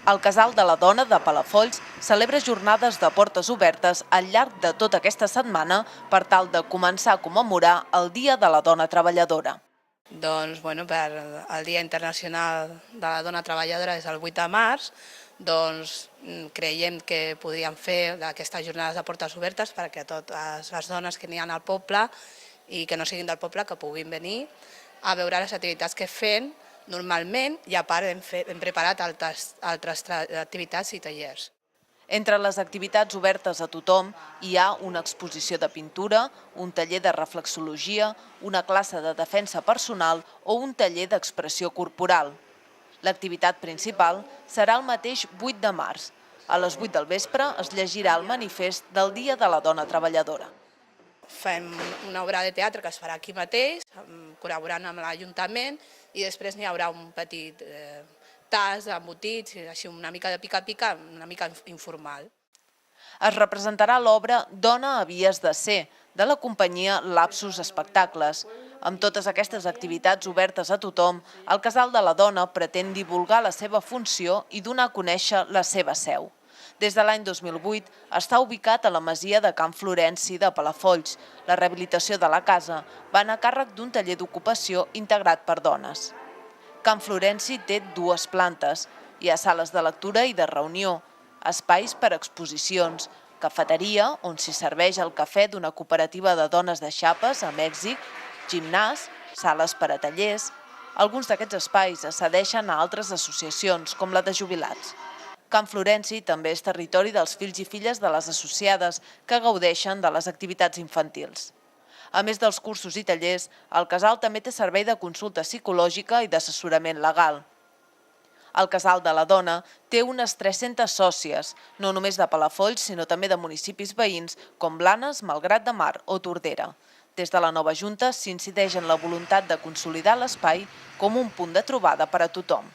El Casal de la Dona de Palafolls celebra jornades de portes obertes al llarg de tota aquesta setmana per tal de començar a commemorar el Dia de la Dona Treballadora. Doncs, per el Dia Internacional de la Dona Treballadora és el 8 de març, doncs creiem que podríem fer aquestes jornades de portes obertes perquè totes les dones que n'hi ha al poble i que no siguin del poble que puguin venir a veure les activitats que fem normalment i a part hem preparat altres activitats i tallers. Entre les activitats obertes a tothom hi ha una exposició de pintura, un taller de reflexologia, una classe de defensa personal o un taller d'expressió corporal. L'activitat principal serà el mateix 8 de març. A les 8 del vespre es llegirà el manifest del Dia de la Dona Treballadora. Fem una obra de teatre que es farà aquí mateix, col·laborant amb l'Ajuntament, i després n'hi haurà un petit tas d'embotits, així una mica de pica-pica, una mica informal. Es representarà l'obra Dona havies de ser, de la companyia Lapsus Espectacles. Amb totes aquestes activitats obertes a tothom, el Casal de la Dona pretén divulgar la seva funció i donar a conèixer la seva seu. Des de l'any 2008 està ubicat a la masia de Can Florenci de Palafolls. La rehabilitació de la casa va anar a càrrec d'un taller d'ocupació integrat per dones. Can Florenci té 2 plantes. Hi ha sales de lectura i de reunió, espais per a exposicions, cafeteria, on s'hi serveix el cafè d'una cooperativa de dones de Xapes a Mèxic, gimnàs, sales per a tallers. Alguns d'aquests espais es cedeixen a altres associacions, com la de jubilats. Can Florenci també és territori dels fills i filles de les associades que gaudeixen de les activitats infantils. A més dels cursos i tallers, el casal també té servei de consulta psicològica i d'assessorament legal. El Casal de la Dona té unes 300 sòcies, no només de Palafolls, sinó també de municipis veïns com Blanes, Malgrat de Mar o Tordera. Des de la nova Junta s'incideix en la voluntat de consolidar l'espai com un punt de trobada per a tothom.